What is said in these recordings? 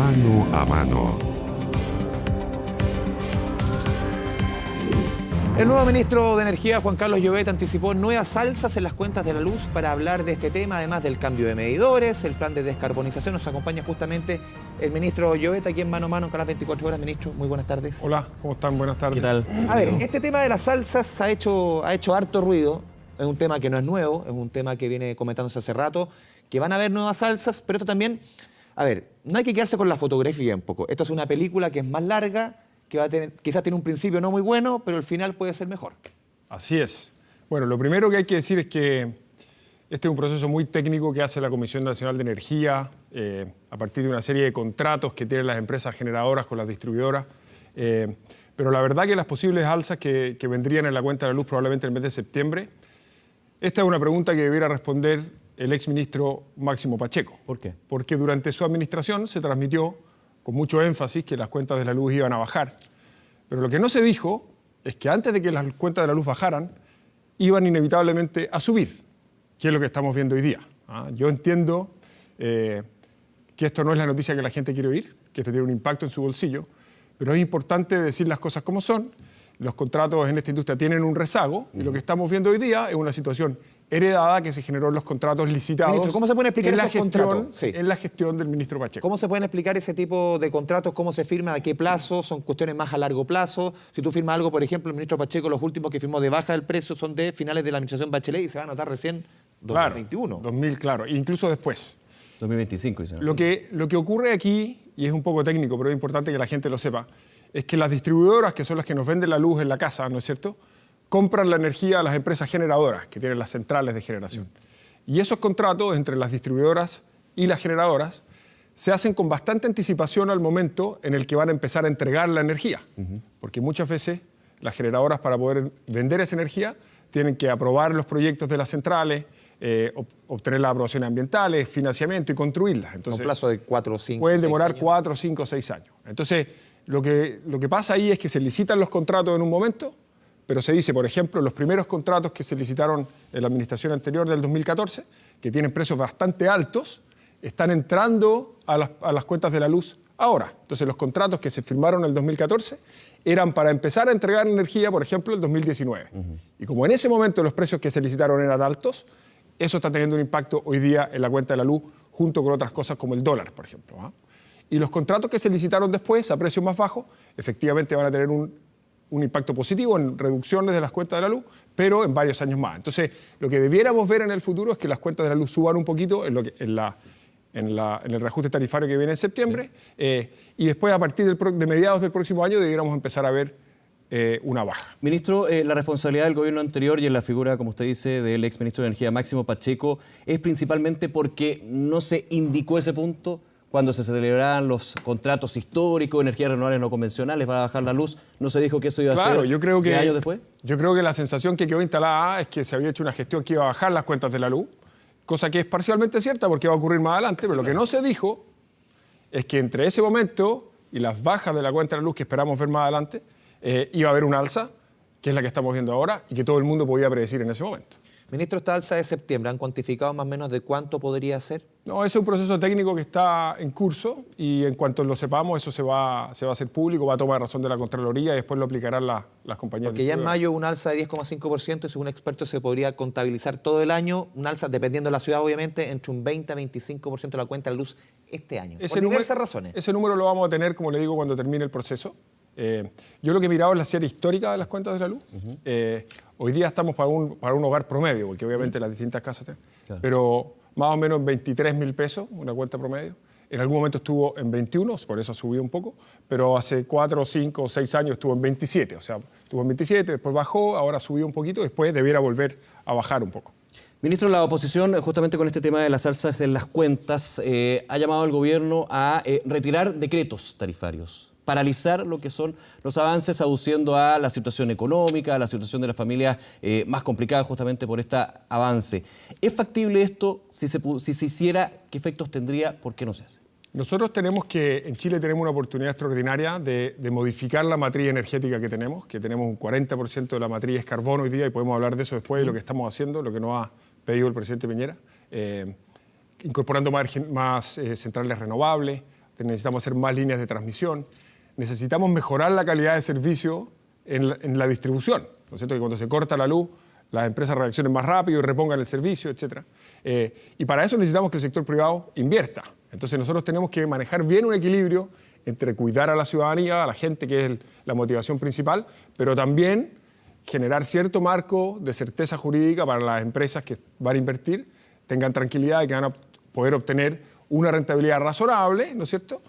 Mano a Mano. El nuevo ministro de Energía, Juan Carlos Llobet, anticipó nuevas alzas en las cuentas de la luz para hablar de este tema, además del cambio de medidores, el plan de descarbonización. Nos acompaña justamente el ministro Llobet aquí en Mano a Mano en Canal 24 Horas. Ministro, muy buenas tardes. Hola, ¿cómo están? Buenas tardes. ¿Qué tal? A ver, este tema de las alzas ha hecho harto ruido. Es un tema que no es nuevo, es un tema que viene comentándose hace rato, que van a haber nuevas alzas, pero esto también, a ver, no hay que quedarse con la fotografía un poco. Esto es una película que es más larga, que va a tener, quizás tiene un principio no muy bueno, pero el final puede ser mejor. Así es. Bueno, lo primero que hay que decir es que este es un proceso muy técnico que hace la Comisión Nacional de Energía a partir de una serie de contratos que tienen las empresas generadoras con las distribuidoras. Pero la verdad que las posibles alzas que vendrían en la cuenta de la luz probablemente en el mes de septiembre, esta es una pregunta que debiera responder el exministro Máximo Pacheco. ¿Por qué? Porque durante su administración se transmitió con mucho énfasis que las cuentas de la luz iban a bajar. Pero lo que no se dijo es que antes de que las cuentas de la luz bajaran, iban inevitablemente a subir, que es lo que estamos viendo hoy día. Yo entiendo que esto no es la noticia que la gente quiere oír, que esto tiene un impacto en su bolsillo, pero es importante decir las cosas como son. Los contratos en esta industria tienen un rezago y lo que estamos viendo hoy día es una situación heredada que se generó en los contratos licitados. Ministro, ¿cómo se pueden explicar esos contratos? Sí. En la gestión del ministro Pacheco. ¿Cómo se pueden explicar ese tipo de contratos? ¿Cómo se firman? ¿A qué plazo? ¿Son cuestiones más a largo plazo? Si tú firmas algo, por ejemplo, el ministro Pacheco, los últimos que firmó de baja del precio son de finales de la administración Bachelet y se va a notar recién 2021. Claro, 2000, claro, incluso después. 2025, dice. Lo que ocurre aquí, y es un poco técnico, pero es importante que la gente lo sepa, es que las distribuidoras, que son las que nos venden la luz en la casa, ¿no es cierto?, compran la energía a las empresas generadoras, que tienen las centrales de generación. Y esos contratos entre las distribuidoras y las generadoras se hacen con bastante anticipación al momento en el que van a empezar a entregar la energía. Porque muchas veces las generadoras, para poder vender esa energía, tienen que aprobar los proyectos de las centrales, obtener las aprobaciones ambientales, financiamiento y construirlas. Entonces, un plazo de 4 o 5 pueden demorar 4, 5, 6 años. Entonces, lo que pasa ahí es que se licitan los contratos en un momento, pero se dice, por ejemplo, los primeros contratos que se licitaron en la administración anterior del 2014, que tienen precios bastante altos, están entrando a las cuentas de la luz ahora. Entonces, los contratos que se firmaron en el 2014 eran para empezar a entregar energía, por ejemplo, en el 2019. Y como en ese momento los precios que se licitaron eran altos, eso está teniendo un impacto hoy día en la cuenta de la luz, junto con otras cosas como el dólar, por ejemplo. Y los contratos que se licitaron después, a precios más bajos, efectivamente van a tener un impacto positivo en reducciones de las cuentas de la luz, pero en varios años más. Entonces, lo que debiéramos ver en el futuro es que las cuentas de la luz suban un poquito en el reajuste tarifario que viene en septiembre, y después, a partir de mediados del próximo año, debiéramos empezar a ver una baja. Ministro, la responsabilidad del gobierno anterior y en la figura, como usted dice, del exministro de Energía Máximo Pacheco es principalmente porque no se indicó ese punto cuando se celebraban los contratos históricos, energías renovables no convencionales, va a bajar la luz. ¿No se dijo que eso iba a ser yo creo que, años después? Yo creo que la sensación que quedó instalada es que se había hecho una gestión que iba a bajar las cuentas de la luz, cosa que es parcialmente cierta porque va a ocurrir más adelante, pero lo que no se dijo es que entre ese momento y las bajas de la cuenta de la luz que esperamos ver más adelante, iba a haber una alza, que es la que estamos viendo ahora y que todo el mundo podía predecir en ese momento. Ministro, esta alza de septiembre, ¿han cuantificado más o menos de cuánto podría ser? No, ese es un proceso técnico que está en curso y en cuanto lo sepamos, eso se va a hacer público, va a tomar razón de la Contraloría y después lo aplicarán las compañías. Porque ya en mayo un alza de 10,5% y según expertos se podría contabilizar todo el año, un alza, dependiendo de la ciudad obviamente, entre un 20 a 25% de la cuenta de luz este año. Por diversas razones. Ese número lo vamos a tener, como le digo, cuando termine el proceso. Yo lo que he mirado es la serie histórica de las cuentas de la luz. Hoy día estamos para un hogar promedio, porque obviamente las distintas casas tienen, claro, pero más o menos en 23.000 pesos, una cuenta promedio. En algún momento estuvo en 21, por eso ha subido un poco, pero hace 4, 5 o 6 años estuvo en 27. O sea, estuvo en 27, después bajó, ahora subió un poquito, después debiera volver a bajar un poco. Ministro, la oposición, justamente con este tema de las alzas en las cuentas, ha llamado al gobierno a retirar decretos tarifarios, paralizar lo que son los avances, aduciendo a la situación económica, a la situación de las familias más complicada justamente por este avance. ¿Es factible esto? Si se hiciera, ¿qué efectos tendría? ¿Por qué no se hace? Nosotros en Chile tenemos una oportunidad extraordinaria de modificar la matriz energética que tenemos un 40% de la matriz es carbono hoy día, y podemos hablar de eso después, de lo que estamos haciendo, lo que nos ha pedido el presidente Piñera, incorporando más centrales renovables, necesitamos hacer más líneas de transmisión, necesitamos mejorar la calidad de servicio en la distribución, ¿no es cierto? Que cuando se corta la luz, las empresas reaccionen más rápido y repongan el servicio, etc. Y para eso necesitamos que el sector privado invierta. Entonces nosotros tenemos que manejar bien un equilibrio entre cuidar a la ciudadanía, a la gente, que es la motivación principal, pero también generar cierto marco de certeza jurídica para las empresas que van a invertir, tengan tranquilidad y que van a poder obtener una rentabilidad razonable, ¿no es cierto?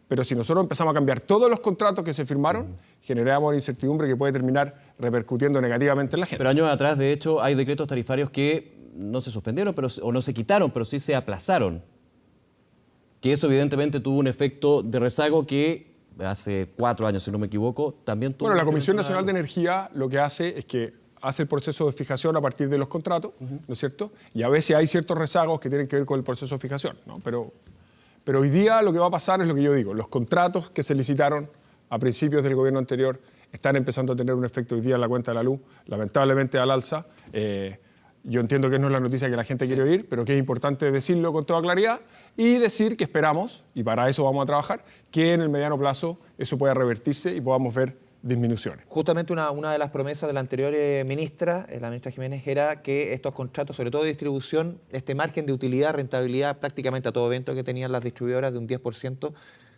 Pero si nosotros empezamos a cambiar todos los contratos que se firmaron, generamos una incertidumbre que puede terminar repercutiendo negativamente en la gente. Pero años atrás, de hecho, hay decretos tarifarios que no se suspendieron o no se quitaron, pero sí se aplazaron. Que eso evidentemente tuvo un efecto de rezago que hace 4 años, si no me equivoco, también tuvo... Bueno, la Comisión Nacional de Energía lo que hace es que hace el proceso de fijación a partir de los contratos, ¿no es cierto? Y a veces hay ciertos rezagos que tienen que ver con el proceso de fijación, ¿no? Pero hoy día lo que va a pasar es lo que yo digo. Los contratos que se licitaron a principios del gobierno anterior están empezando a tener un efecto hoy día en la cuenta de la luz, lamentablemente al alza. Yo entiendo que no es la noticia que la gente quiere oír, pero que es importante decirlo con toda claridad y decir que esperamos, y para eso vamos a trabajar, que en el mediano plazo eso pueda revertirse y podamos ver disminuciones. Justamente una de las promesas de la anterior ministra, la ministra Jiménez, era que estos contratos, sobre todo de distribución, este margen de utilidad, rentabilidad prácticamente a todo evento que tenían las distribuidoras de un 10%,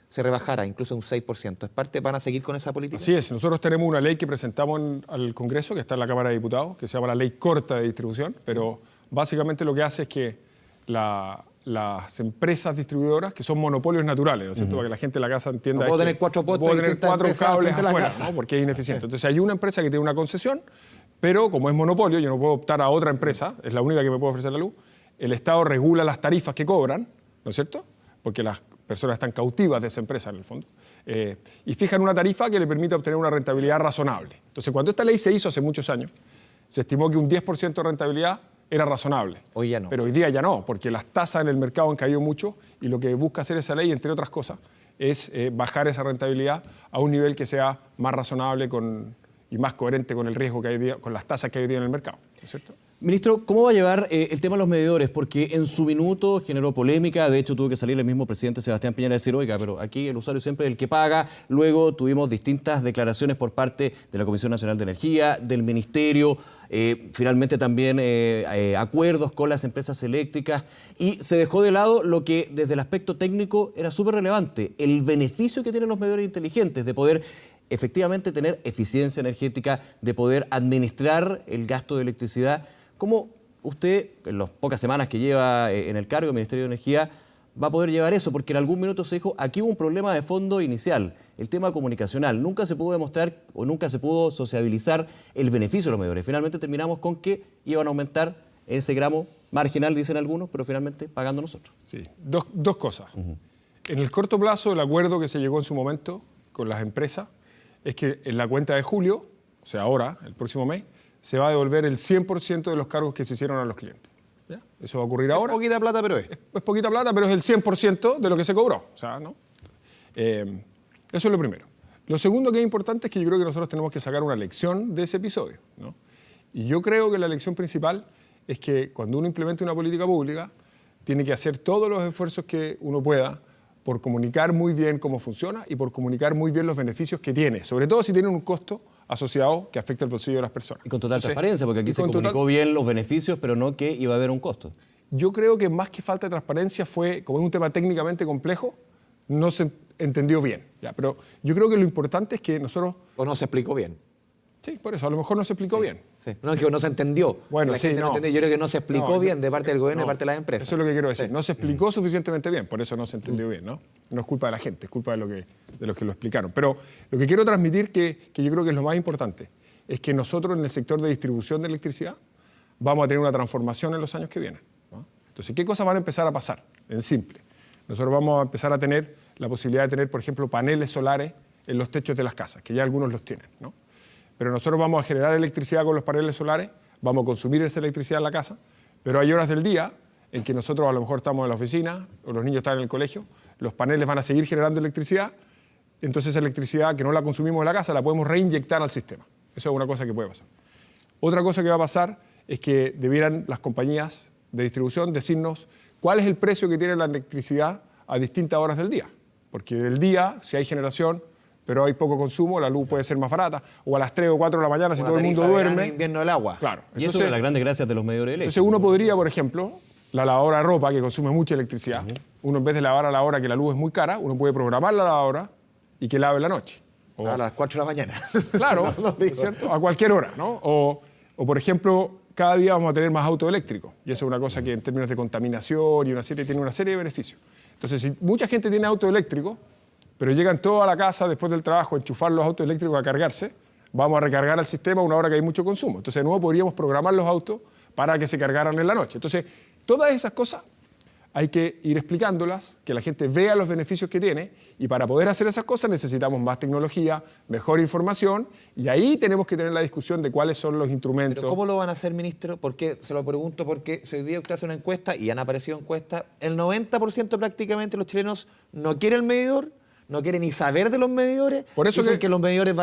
se rebajara, incluso un 6%. ¿Es parte, van a seguir con esa política? Así es, nosotros tenemos una ley que presentamos al Congreso, que está en la Cámara de Diputados, que se llama la Ley Corta de Distribución, pero básicamente lo que hace es que las empresas distribuidoras, que son monopolios naturales, ¿no es cierto? Para que la gente de la casa entienda. No puedo tener 4 postes, puedo tener 4 cables afuera, ¿no? ¿no? Porque es ineficiente. Entonces hay una empresa que tiene una concesión, pero como es monopolio, yo no puedo optar a otra empresa, es la única que me puede ofrecer la luz. El Estado regula las tarifas que cobran, ¿no es cierto? Porque las personas están cautivas de esa empresa en el fondo. Y fijan una tarifa que le permite obtener una rentabilidad razonable. Entonces, cuando esta ley se hizo hace muchos años, se estimó que un 10% de rentabilidad era razonable. Hoy ya no. Pero hoy día ya no, porque las tasas en el mercado han caído mucho y lo que busca hacer esa ley, entre otras cosas, es bajar esa rentabilidad a un nivel que sea más razonable y más coherente con el riesgo que hay hoy día, con las tasas que hay hoy día en el mercado, ¿no es cierto? Ministro, ¿cómo va a llevar el tema de los medidores? Porque en su minuto generó polémica, de hecho tuvo que salir el mismo presidente Sebastián Piñera a decir, oiga, pero aquí el usuario siempre es el que paga. Luego tuvimos distintas declaraciones por parte de la Comisión Nacional de Energía, del Ministerio, finalmente también acuerdos con las empresas eléctricas y se dejó de lado lo que desde el aspecto técnico era súper relevante, el beneficio que tienen los medidores inteligentes de poder efectivamente tener eficiencia energética, de poder administrar el gasto de electricidad. ¿Cómo usted, en las pocas semanas que lleva en el cargo del Ministerio de Energía, va a poder llevar eso? Porque en algún minuto se dijo, aquí hubo un problema de fondo inicial, el tema comunicacional. Nunca se pudo demostrar o nunca se pudo sociabilizar el beneficio de los medidores. Finalmente terminamos con que iban a aumentar ese gramo marginal, dicen algunos, pero finalmente pagando nosotros. Sí, dos cosas. En el corto plazo, el acuerdo que se llegó en su momento con las empresas es que en la cuenta de julio, o sea, ahora, el próximo mes, se va a devolver el 100% de los cargos que se hicieron a los clientes. ¿Ya? Eso va a ocurrir ahora. Es poquita plata, pero es. Es poquita plata, pero es el 100% de lo que se cobró. O sea, ¿no? Eso es lo primero. Lo segundo que es importante es que yo creo que nosotros tenemos que sacar una lección de ese episodio, ¿no? Y yo creo que la lección principal es que cuando uno implementa una política pública, tiene que hacer todos los esfuerzos que uno pueda por comunicar muy bien cómo funciona y por comunicar muy bien los beneficios que tiene, sobre todo si tienen un costo asociado que afecta el bolsillo de las personas. Y con total transparencia, porque aquí se comunicó bien los beneficios, pero no que iba a haber un costo. Yo creo que más que falta de transparencia fue, como es un tema técnicamente complejo, no se entendió bien. ¿Ya? Pero yo creo que lo importante es que nosotros... ¿O no se explicó bien? Sí, por eso, a lo mejor no se explicó bien. Sí. No, es que no se entendió. Bueno, la sí, gente no entendió. Yo creo que no se explicó bien de parte del gobierno y de parte de las empresas. Eso es lo que quiero decir. Sí. No se explicó suficientemente bien, por eso no se entendió bien, ¿no? No es culpa de la gente, es culpa de los que lo explicaron. Pero lo que quiero transmitir, que yo creo que es lo más importante, es que nosotros en el sector de distribución de electricidad vamos a tener una transformación en los años que vienen, ¿no? Entonces, ¿qué cosas van a empezar a pasar? En simple. Nosotros vamos a empezar a tener la posibilidad de tener, por ejemplo, paneles solares en los techos de las casas, que ya algunos los tienen, ¿no? Pero nosotros vamos a generar electricidad con los paneles solares, vamos a consumir esa electricidad en la casa, pero hay horas del día en que nosotros a lo mejor estamos en la oficina o los niños están en el colegio, los paneles van a seguir generando electricidad, entonces esa electricidad que no la consumimos en la casa la podemos reinyectar al sistema. Eso es una cosa que puede pasar. Otra cosa que va a pasar es que debieran las compañías de distribución decirnos cuál es el precio que tiene la electricidad a distintas horas del día. porque el día, si hay generación, pero hay poco consumo, la luz puede ser más barata, o a las 3 o 4 de la mañana, si todo el mundo duerme. En invierno el agua. Claro. Y eso es una de las grandes gracias de los medidores eléctricos. Entonces uno podría, por ejemplo, la lavadora de ropa, que consume mucha electricidad, uno en vez de lavar a la hora que la luz es muy cara, uno puede programar la lavadora y que lave en la noche. A las 4 de la mañana. Claro, No digo. ¿cierto? A cualquier hora, ¿no? O, por ejemplo, cada día vamos a tener más autos eléctricos. Y eso es una cosa que en términos de contaminación y tiene una serie de beneficios. Entonces, si mucha gente tiene auto eléctrico, pero llegan todos a la casa después del trabajo a enchufar los autos eléctricos a cargarse, vamos a recargar el sistema a una hora que hay mucho consumo. Entonces, de nuevo podríamos programar los autos para que se cargaran en la noche. Entonces, todas esas cosas hay que ir explicándolas, que la gente vea los beneficios que tiene, y para poder hacer esas cosas necesitamos más tecnología, mejor información, y ahí tenemos que tener la discusión de cuáles son los instrumentos. ¿Pero cómo lo van a hacer, ministro? Porque se lo pregunto porque si hoy día usted hace una encuesta, y han aparecido encuestas, el 90% prácticamente de los chilenos no quiere el medidor, no quiere ni saber de los medidores. Por eso dicen que los medidores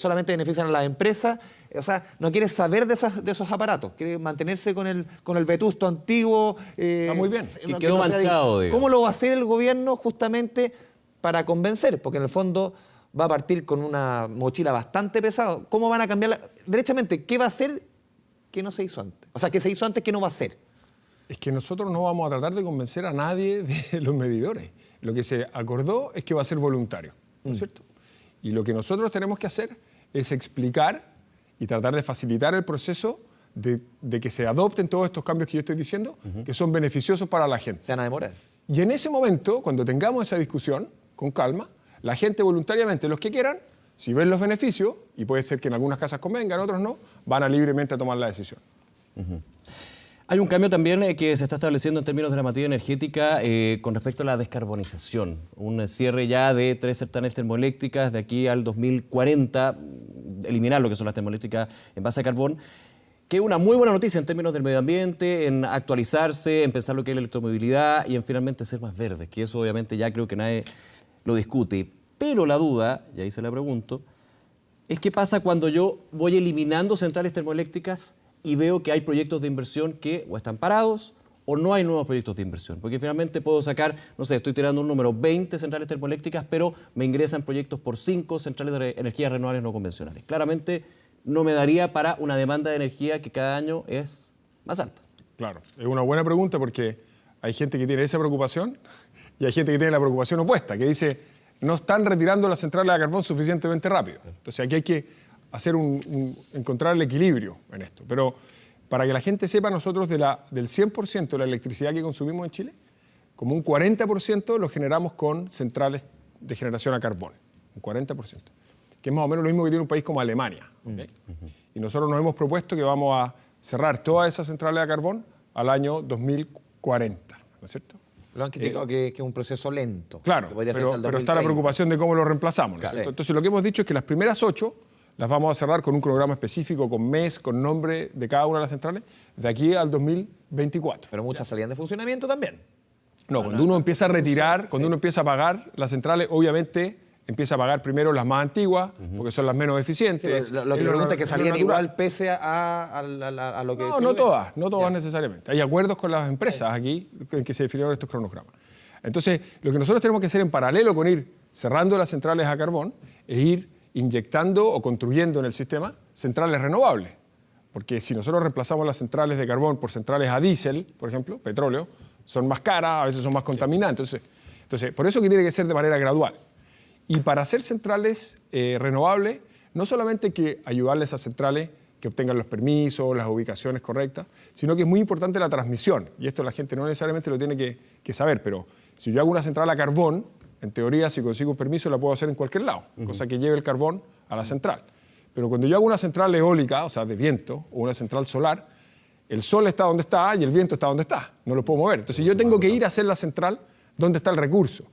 solamente benefician a las empresas. O sea, no quiere saber de esos aparatos. Quiere mantenerse con el vetusto antiguo. Está muy bien. Y quedó manchado, digamos. ¿Cómo lo va a hacer el gobierno justamente para convencer? Porque en el fondo va a partir con una mochila bastante pesada. ¿Cómo van a cambiarla? Derechamente, ¿qué va a hacer que no se hizo antes? O sea, que se hizo antes, ¿qué no va a hacer? Es que nosotros no vamos a tratar de convencer a nadie de los medidores. Lo que se acordó es que va a ser voluntario, ¿no es cierto? Y lo que nosotros tenemos que hacer es explicar y tratar de facilitar el proceso de que se adopten todos estos cambios que yo estoy diciendo, que son beneficiosos para la gente. Se van a demorar. Y en ese momento, cuando tengamos esa discusión, con calma, la gente voluntariamente, los que quieran, si ven los beneficios, y puede ser que en algunas casas convengan, otros no, van a libremente a tomar la decisión. Hay un cambio también que se está estableciendo en términos de la materia energética con respecto a la descarbonización. Un cierre ya de 3 centrales termoeléctricas de aquí al 2040, eliminar lo que son las termoeléctricas en base a carbón, que es una muy buena noticia en términos del medio ambiente, en actualizarse, en pensar lo que es la electromovilidad y en finalmente ser más verdes, que eso obviamente ya creo que nadie lo discute. Pero la duda, y ahí se la pregunto, es qué pasa cuando yo voy eliminando centrales termoeléctricas y veo que hay proyectos de inversión que o están parados o no hay nuevos proyectos de inversión. Porque finalmente puedo sacar, no sé, estoy tirando un número, 20 centrales termoeléctricas, pero me ingresan proyectos por 5 centrales de energías renovables no convencionales. Claramente no me daría para una demanda de energía que cada año es más alta. Claro, es una buena pregunta porque hay gente que tiene esa preocupación y hay gente que tiene la preocupación opuesta, que dice, no están retirando las centrales a carbón suficientemente rápido. Entonces aquí hay que encontrar el equilibrio en esto. Pero para que la gente sepa, nosotros del 100% de la electricidad que consumimos en Chile, como un 40% lo generamos con centrales de generación a carbón. Un 40%. Que es más o menos lo mismo que tiene un país como Alemania. ¿Okay? Y nosotros nos hemos propuesto que vamos a cerrar todas esas centrales a carbón al año 2040. ¿No es cierto? Lo han criticado que es un proceso lento. Claro, pero está la preocupación de cómo lo reemplazamos. ¿No es cierto? Entonces lo que hemos dicho es que las primeras 8 las vamos a cerrar con un cronograma específico, con mes, con nombre de cada una de las centrales, de aquí al 2024. Pero muchas salían de funcionamiento también. No, cuando uno empieza a retirar, cuando uno empieza a pagar las centrales, obviamente empieza a pagar primero las más antiguas, porque son las menos eficientes. Sí, lo que pregunta es que salían igual pese a lo que... No todas necesariamente. Hay acuerdos con las empresas aquí en que se definieron estos cronogramas. Entonces, lo que nosotros tenemos que hacer en paralelo con ir cerrando las centrales a carbón es ir inyectando o construyendo en el sistema centrales renovables. Porque si nosotros reemplazamos las centrales de carbón por centrales a diésel, por ejemplo, petróleo, son más caras, a veces son más contaminantes. Entonces, por eso que tiene que ser de manera gradual. Y para hacer centrales renovables, no solamente hay que ayudarles a centrales que obtengan los permisos, las ubicaciones correctas, sino que es muy importante la transmisión. Y esto la gente no necesariamente lo tiene que saber, pero si yo hago una central a carbón, en teoría, si consigo un permiso, la puedo hacer en cualquier lado, cosa que lleve el carbón a la central. Pero cuando yo hago una central eólica, o sea, de viento, o una central solar, el sol está donde está y el viento está donde está. No lo puedo mover. Entonces yo tengo que ir a hacer la central donde está el recurso.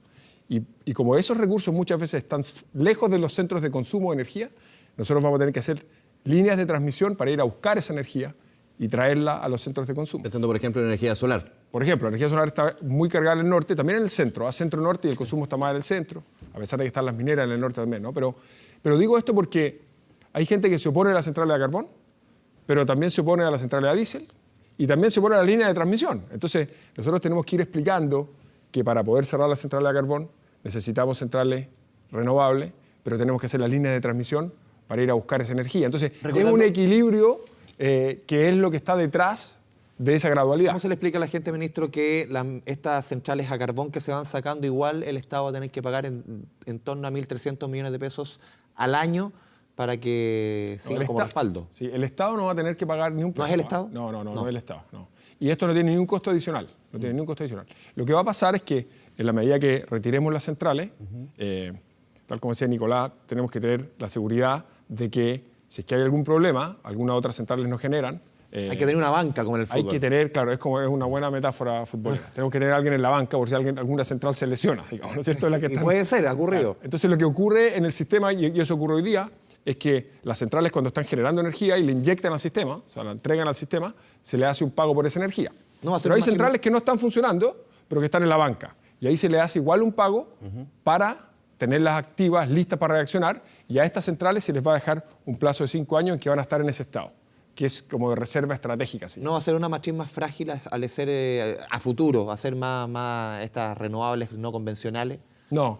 Y como esos recursos muchas veces están lejos de los centros de consumo de energía, nosotros vamos a tener que hacer líneas de transmisión para ir a buscar esa energía y traerla a los centros de consumo. Pensando, por ejemplo, en energía solar. Por ejemplo, la energía solar está muy cargada en el norte, también en el centro, a centro-norte, y el consumo está más en el centro, a pesar de que están las mineras en el norte también, ¿no? Pero digo esto porque hay gente que se opone a las centrales a carbón, pero también se opone a las centrales a diésel, y también se opone a la línea de transmisión. Entonces, nosotros tenemos que ir explicando que para poder cerrar las centrales a carbón necesitamos centrales renovables, pero tenemos que hacer las líneas de transmisión para ir a buscar esa energía. Entonces, es un equilibrio que es lo que está detrás de esa gradualidad. ¿Cómo se le explica a la gente, ministro, que estas centrales a carbón que se van sacando, igual el Estado va a tener que pagar en torno a 1.300 millones de pesos al año para que siga como respaldo? Sí, el Estado no va a tener que pagar ni un peso. ¿No es el Estado? No es el Estado. No. Y esto no tiene ningún costo adicional. No tiene ningún costo adicional. Lo que va a pasar es que en la medida que retiremos las centrales, tal como decía Nicolás, tenemos que tener la seguridad de que si es que hay algún problema, algunas otras centrales no generan. Hay que tener una banca como en el fútbol. Hay que tener, claro, es una buena metáfora futbolera. Tenemos que tener a alguien en la banca por si alguna central se lesiona, digamos, ¿no es cierto? Y puede ser, ha ocurrido. Claro. Entonces lo que ocurre en el sistema, y eso ocurre hoy día, es que las centrales cuando están generando energía y le inyectan al sistema, o sea, la entregan al sistema, se le hace un pago por esa energía. Pero hay centrales que no están funcionando, pero que están en la banca. Y ahí se le hace igual un pago para tenerlas activas, listas para reaccionar, y a estas centrales se les va a dejar un plazo de 5 años en que van a estar en ese estado, que es como de reserva estratégica. ¿Sí? ¿No va a ser una matriz más frágil al ser a futuro, a ser más estas renovables no convencionales? No.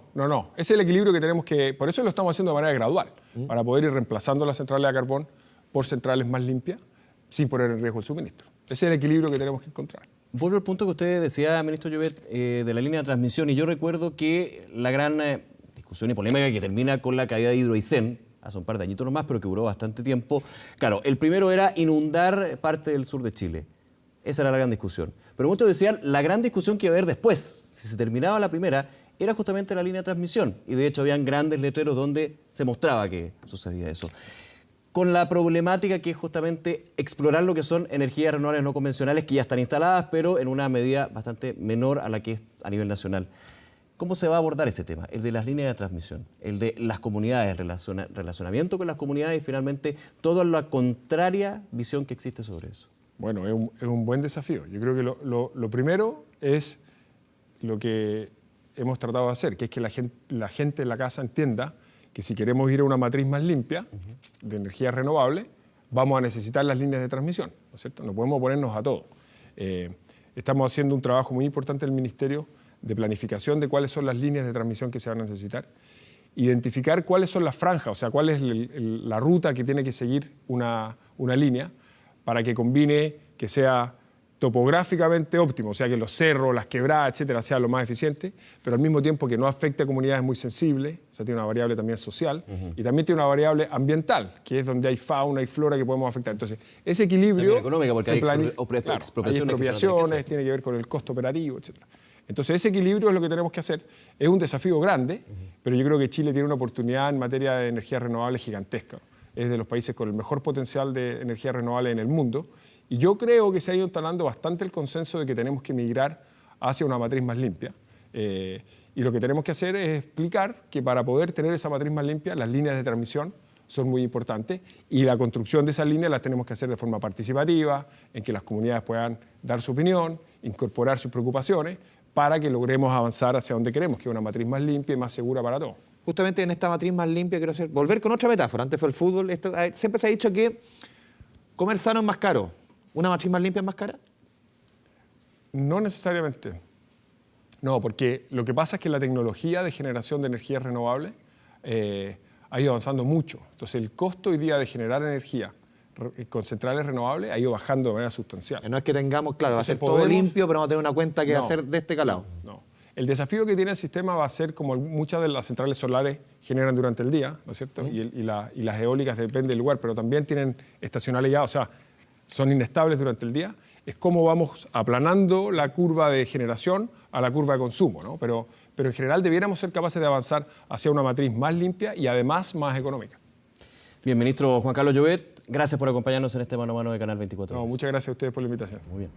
Ese es el equilibrio que tenemos que... Por eso lo estamos haciendo de manera gradual, para poder ir reemplazando las centrales a carbón por centrales más limpias, sin poner en riesgo el suministro. Ese es el equilibrio que tenemos que encontrar. Vuelvo al punto que usted decía, ministro Llobet, de la línea de transmisión, y yo recuerdo que la gran discusión y polémica que termina con la caída de Hidroaicén, hace un par de añitos nomás, pero que duró bastante tiempo. Claro, el primero era inundar parte del sur de Chile. Esa era la gran discusión. Pero muchos decían, la gran discusión que iba a haber después, si se terminaba la primera, era justamente la línea de transmisión. Y de hecho habían grandes letreros donde se mostraba que sucedía eso. Con la problemática que es justamente explorar lo que son energías renovables no convencionales que ya están instaladas, pero en una medida bastante menor a la que es a nivel nacional. ¿Cómo se va a abordar ese tema? El de las líneas de transmisión, el de las comunidades, relacionamiento con las comunidades y finalmente toda la contraria visión que existe sobre eso. Bueno, es un buen desafío. Yo creo que lo primero es lo que hemos tratado de hacer, que es que la gente en la casa entienda que si queremos ir a una matriz más limpia de energía renovable, vamos a necesitar las líneas de transmisión, ¿no es cierto? No podemos ponernos a todo. Estamos haciendo un trabajo muy importante en el Ministerio de planificación de cuáles son las líneas de transmisión que se van a necesitar, identificar cuáles son las franjas, o sea, cuál es la ruta que tiene que seguir una línea para que combine, que sea topográficamente óptimo, o sea, que los cerros, las quebradas, etcétera, sea lo más eficiente, pero al mismo tiempo que no afecte a comunidades muy sensibles, o sea, tiene una variable también social, y también tiene una variable ambiental, que es donde hay fauna y flora que podemos afectar. Entonces, ese equilibrio... También económica, porque hay expropiaciones, tiene que ver con el costo operativo, etcétera. Entonces, ese equilibrio es lo que tenemos que hacer. Es un desafío grande, pero yo creo que Chile tiene una oportunidad en materia de energía renovable gigantesca. Es de los países con el mejor potencial de energía renovable en el mundo. Y yo creo que se ha ido instalando bastante el consenso de que tenemos que migrar hacia una matriz más limpia. Y lo que tenemos que hacer es explicar que para poder tener esa matriz más limpia, las líneas de transmisión son muy importantes y la construcción de esas líneas las tenemos que hacer de forma participativa, en que las comunidades puedan dar su opinión, incorporar sus preocupaciones, para que logremos avanzar hacia donde queremos, que es una matriz más limpia y más segura para todos. Justamente en esta matriz más limpia quiero volver con otra metáfora. Antes fue el fútbol. Siempre se ha dicho que comer sano es más caro. ¿Una matriz más limpia es más cara? No necesariamente. No, porque lo que pasa es que la tecnología de generación de energías renovables ha ido avanzando mucho. Entonces el costo hoy día de generar energía con centrales renovables ha ido bajando de manera sustancial. No es que tengamos, claro, va a ser todo limpio, pero vamos a tener una cuenta que va a ser de este calado. No. El desafío que tiene el sistema va a ser como muchas de las centrales solares generan durante el día, ¿no es cierto? Y las eólicas depende del lugar, pero también tienen estacionalidad, o sea, son inestables durante el día. Es cómo vamos aplanando la curva de generación a la curva de consumo, ¿no? Pero en general debiéramos ser capaces de avanzar hacia una matriz más limpia y además más económica. Bien, ministro Juan Carlos Llobet, gracias por acompañarnos en este Mano a Mano de Canal 24. No, muchas gracias a ustedes por la invitación. Muy bien.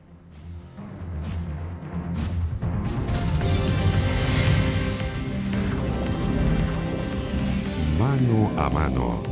Mano a Mano.